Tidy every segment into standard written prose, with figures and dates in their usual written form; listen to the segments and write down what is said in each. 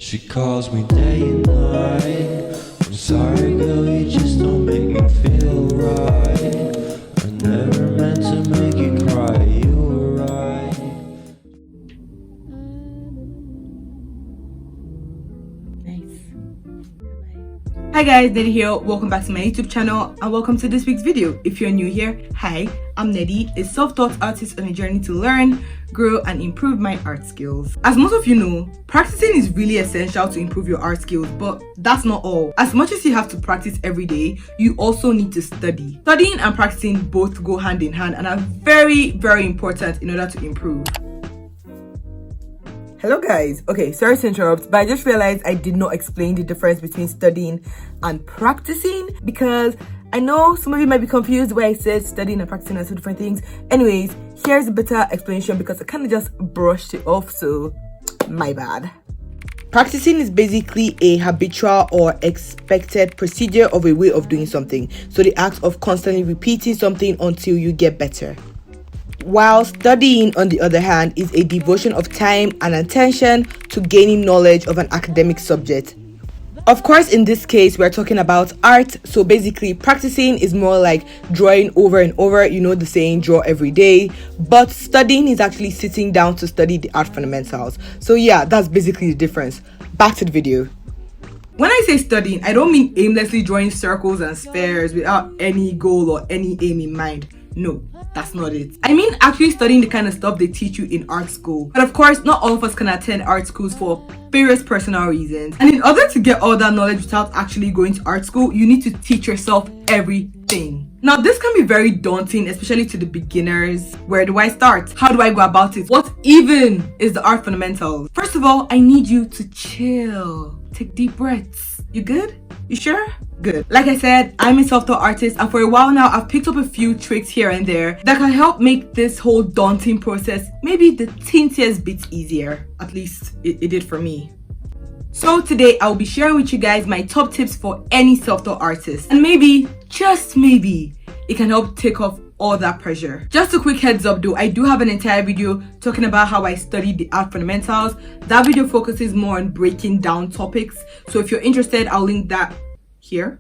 She calls me day and night. I'm sorry, girl, you just don't make me feel right. I never meant to make you cry, you were right. Hi guys, Neddy here. Welcome back to my YouTube channel and welcome to this week's video. If you're new here, hi, I'm Neddy, a self-taught artist on a journey to learn, grow and improve my art skills. As most of you know, practicing is really essential to improve your art skills, but that's not all. As much as you have to practice every day, you also need to study. Studying and practicing both go hand in hand and are very, very important in order to improve. Hello guys, okay, sorry to interrupt, but I just realized I did not explain the difference between studying and practicing, because I know some of you might be confused where I said studying and practicing are two different things. Anyways, here's a better explanation because I kind of just brushed it off, so my bad. Practicing is basically a habitual or expected procedure of a way of doing something, so the act of constantly repeating something until you get better. While studying, on the other hand, is a devotion of time and attention to gaining knowledge of an academic subject. Of course, in this case, we're talking about art, so basically practicing is more like drawing over and over, you know the saying, draw every day, but studying is actually sitting down to study the art fundamentals. So yeah, that's basically the difference. Back to the video. When I say studying, I don't mean aimlessly drawing circles and spheres without any goal or any aim in mind. No, that's not it. I mean actually studying the kind of stuff they teach you in art school. But of course, not all of us can attend art schools for various personal reasons. And in order to get all that knowledge without actually going to art school, you need to teach yourself everything. Now, this can be very daunting, especially to the beginners. Where do I start? How do I go about it? What even is the art fundamentals? First of all, I need you to chill. Take deep breaths. You good? You sure? Good. Like I said, I'm a self-taught artist, and for a while now I've picked up a few tricks here and there that can help make this whole daunting process maybe the teentiest bit easier. At least it did for me. So today I'll be sharing with you guys my top tips for any self-taught artist, and maybe, just maybe, it can help take off all that pressure. Just a quick heads up though, I do have an entire video talking about how I studied the art fundamentals. That video focuses more on breaking down topics, so if you're interested, I'll link that here.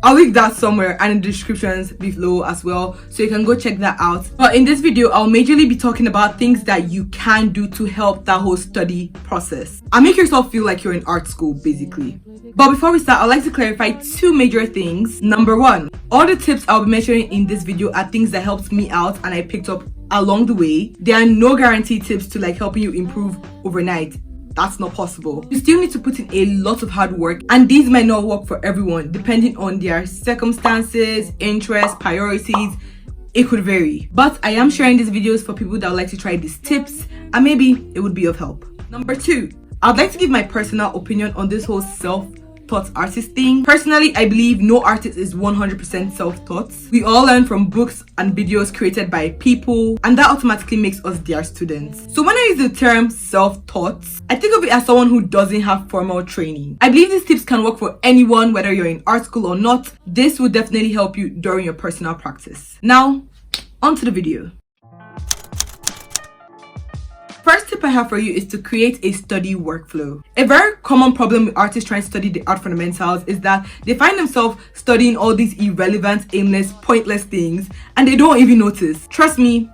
I'll link that somewhere and in the descriptions below as well, so you can go check that out. But in this video, I'll majorly be talking about things that you can do to help that whole study process and make yourself feel like you're in art school basically. But before we start, I'd like to clarify two major things. Number one, all the tips I'll be mentioning in this video are things that helped me out and I picked up along the way. There are no guaranteed tips to like helping you improve overnight. That's not possible. You still need to put in a lot of hard work, and these might not work for everyone depending on their circumstances, interests, priorities. It could vary. But I am sharing these videos for people that would like to try these tips and maybe it would be of help. Number two, I'd like to give my personal opinion on this whole self-taught artist thing. Personally, I believe no artist is 100% self-taught. We all learn from books and videos created by people, and that automatically makes us their students. So when I use the term self-taught, I think of it as someone who doesn't have formal training. I believe these tips can work for anyone, whether you're in art school or not. This will definitely help you during your personal practice. Now, on to the video. First tip I have for you is to create a study workflow. A very common problem with artists trying to study the art fundamentals is that they find themselves studying all these irrelevant, aimless, pointless things and they don't even notice. Trust me,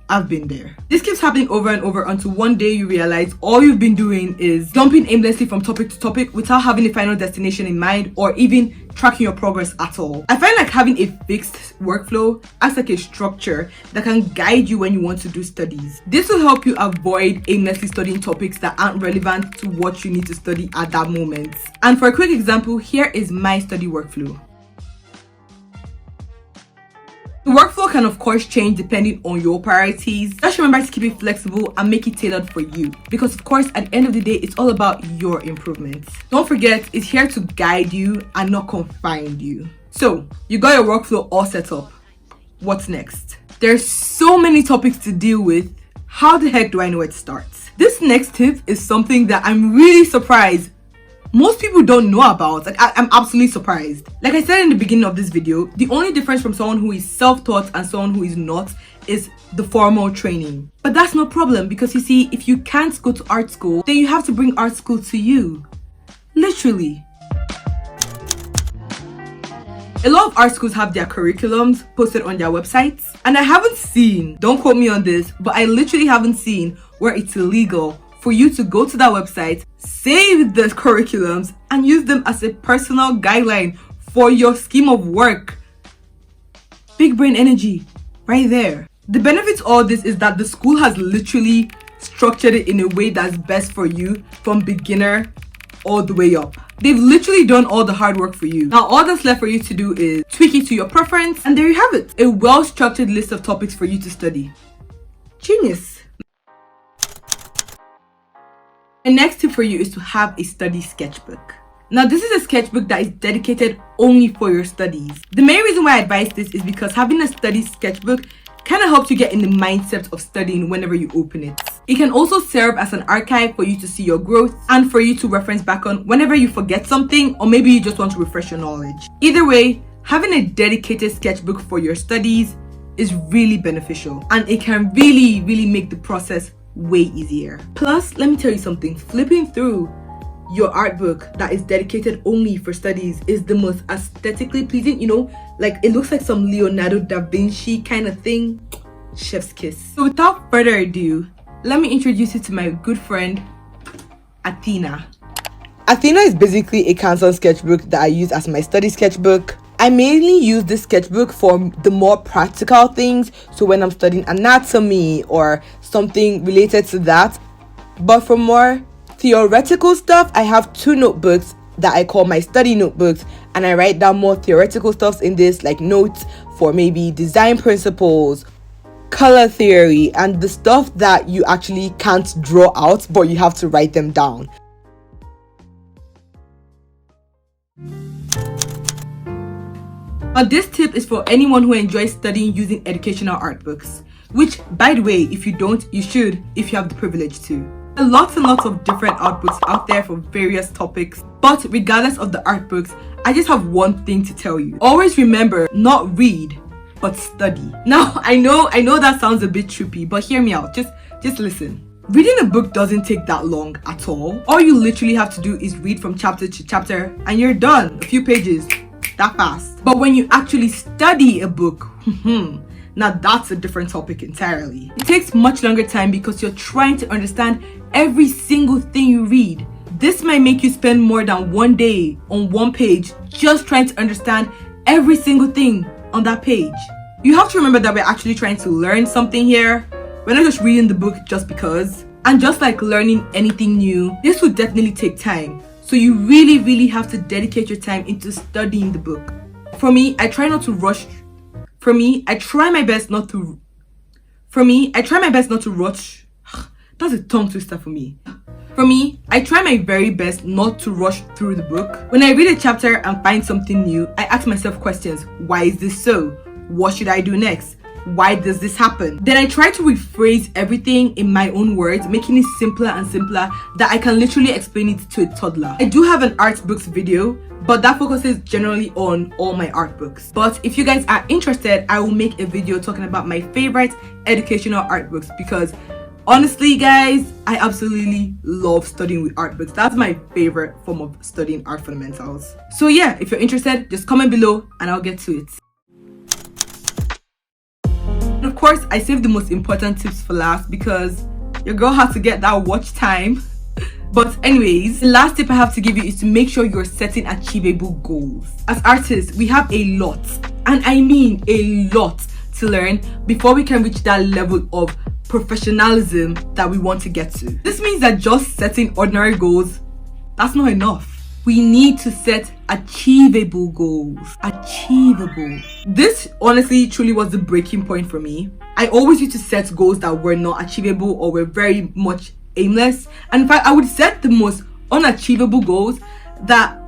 I've been there. This keeps happening over and over until one day you realize all you've been doing is jumping aimlessly from topic to topic without having a final destination in mind or even tracking your progress at all. I find like having a fixed workflow acts like a structure that can guide you when you want to do studies. This will help you avoid aimlessly studying topics that aren't relevant to what you need to study at that moment. And for a quick example, here is my study workflow. The workflow can of course change depending on your priorities. Just remember to keep it flexible and make it tailored for you, because of course at the end of the day it's all about your improvements. Don't forget, it's here to guide you and not confine you. So you got your workflow all set up. What's next? There's so many topics to deal with. How the heck do I know where to start? This next tip is something that I'm really surprised most people don't know about. Like, I'm absolutely surprised. Like I said in the beginning of this video, the only difference from someone who is self-taught and someone who is not is the formal training. But that's no problem, because you see, if you can't go to art school, then you have to bring art school to you. Literally. A lot of art schools have their curriculums posted on their websites, and I haven't seen, don't quote me on this, but I literally haven't seen where it's illegal for you to go to that website, save the curriculums, and use them as a personal guideline for your scheme of work. Big brain energy, right there. The benefit to all this is that the school has literally structured it in a way that's best for you from beginner all the way up. They've literally done all the hard work for you. Now all that's left for you to do is tweak it to your preference, and there you have it. A well-structured list of topics for you to study. Genius. My next tip for you is to have a study sketchbook. Now this is a sketchbook that is dedicated only for your studies. The main reason why I advise this is because having a study sketchbook kind of helps you get in the mindset of studying whenever you open it. It can also serve as an archive for you to see your growth and for you to reference back on whenever you forget something, or maybe you just want to refresh your knowledge. Either way, having a dedicated sketchbook for your studies is really beneficial, and it can really make the process way easier. Plus, let me tell you something, flipping through your art book that is dedicated only for studies is the most aesthetically pleasing, you know, like it looks like some Leonardo da Vinci kind of thing. Chef's kiss. So without further ado, let me introduce you to my good friend Athena. Athena is basically a Canson sketchbook that I use as my study sketchbook. I mainly use this sketchbook for the more practical things, so when I'm studying anatomy or something related to that. But for more theoretical stuff, I have two notebooks that I call my study notebooks, and I write down more theoretical stuff in this, like notes for maybe design principles, color theory, and the stuff that you actually can't draw out but you have to write them down. Now this tip is for anyone who enjoys studying using educational art books, which, by the way, if you don't, you should if you have the privilege to. There are lots and lots of different art books out there for various topics, but regardless of the art books, I just have one thing to tell you. Always remember, not read, but study. Now, I know that sounds a bit trippy, but hear me out. Just listen. Reading a book doesn't take that long at all. All you literally have to do is read from chapter to chapter and you're done. A few pages, that fast. But when you actually study a book, now that's a different topic entirely. It takes much longer time because you're trying to understand every single thing you read. This might make you spend more than one day on one page just trying to understand every single thing on that page. You have to remember that we're actually trying to learn something here. We're not just reading the book just because. And just like learning anything new, this will definitely take time. So you really have to dedicate your time into studying the book. For me, I try not to rush. I try my best not to rush. That's a tongue twister for me. For me, I try my very best not to rush through the book. When I read a chapter and find something new, I ask myself questions. Why is this so? What should I do next? Why does this happen? Then I try to rephrase everything in my own words, making it simpler and simpler that I can literally explain it to a toddler. I do have an art books video, but that focuses generally on all my art books. But if you guys are interested, I will make a video talking about my favorite educational art books, because honestly guys, I absolutely love studying with art books. That's my favorite form of studying art fundamentals. So yeah, if you're interested, just comment below and I'll get to it. And of course, I saved the most important tips for last because your girl has to get that watch time. But anyways, the last tip I have to give you is to make sure you're setting achievable goals. As artists, we have a lot, and I mean a lot, to learn before we can reach that level of professionalism that we want to get to. This means that just setting ordinary goals, that's not enough. We need to set achievable goals. Achievable. This honestly truly was the breaking point for me. I always used to set goals that were not achievable or were very much aimless, and in fact I would set the most unachievable goals that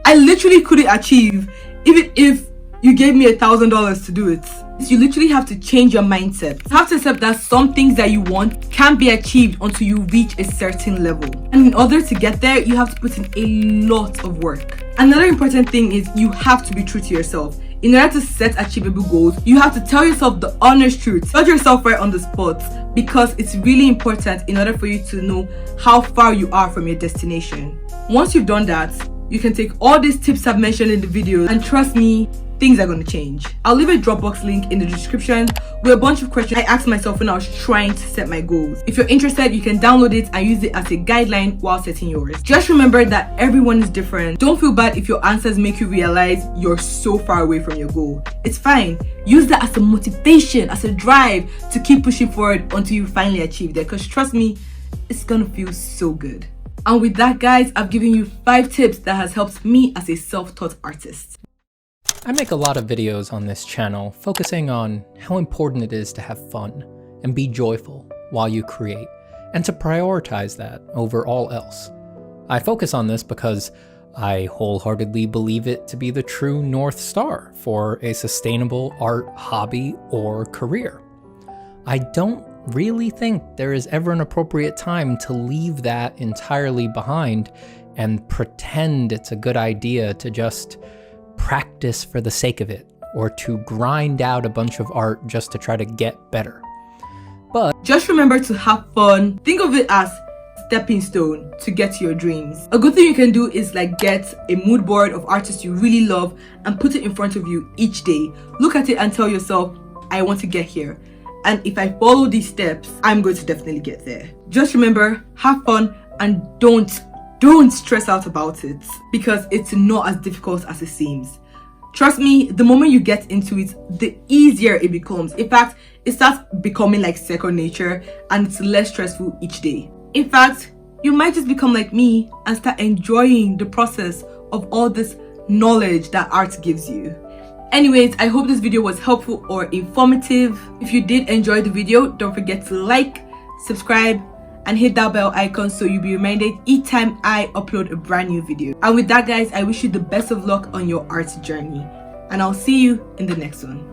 I literally couldn't achieve, even if you gave me $1,000 to do it. You literally have to change your mindset. You have to accept that some things that you want can't be achieved until you reach a certain level. And in order to get there, you have to put in a lot of work. Another important thing is you have to be true to yourself. In order to set achievable goals, you have to tell yourself the honest truth. Judge yourself right on the spot, because it's really important in order for you to know how far you are from your destination. Once you've done that, you can take all these tips I've mentioned in the video, and trust me, things are going to change. I'll leave a Dropbox link in the description with a bunch of questions I asked myself when I was trying to set my goals. If you're interested, you can download it and use it as a guideline while setting yours. Just remember that everyone is different. Don't feel bad if your answers make you realize you're so far away from your goal. It's fine. Use that as a motivation, as a drive to keep pushing forward until you finally achieve it, because trust me, it's gonna feel so good. And with that, guys, I've given you 5 tips that has helped me as a self-taught artist. I make a lot of videos on this channel focusing on how important it is to have fun and be joyful while you create, and to prioritize that over all else. I focus on this because I wholeheartedly believe it to be the true North Star for a sustainable art hobby or career. I don't really think there is ever an appropriate time to leave that entirely behind and pretend it's a good idea to just practice for the sake of it, or to grind out a bunch of art just to try to get better. But just remember to have fun. Think of it as stepping stone to get to your dreams. A good thing you can do is get a mood board of artists you really love and put it in front of you each day. Look at it and tell yourself, I want to get here, and if I follow these steps, I'm going to definitely get there. Just remember, have fun, and don't stress out about it, because it's not as difficult as it seems. Trust me, the moment you get into it, the easier it becomes. In fact, it starts becoming like second nature, and it's less stressful each day. In fact, you might just become like me and start enjoying the process of all this knowledge that art gives you. Anyways, I hope this video was helpful or informative. If you did enjoy the video, don't forget to like, subscribe, and hit that bell icon so you'll be reminded each time I upload a brand new video. And with that, guys, I wish you the best of luck on your art journey, and I'll see you in the next one.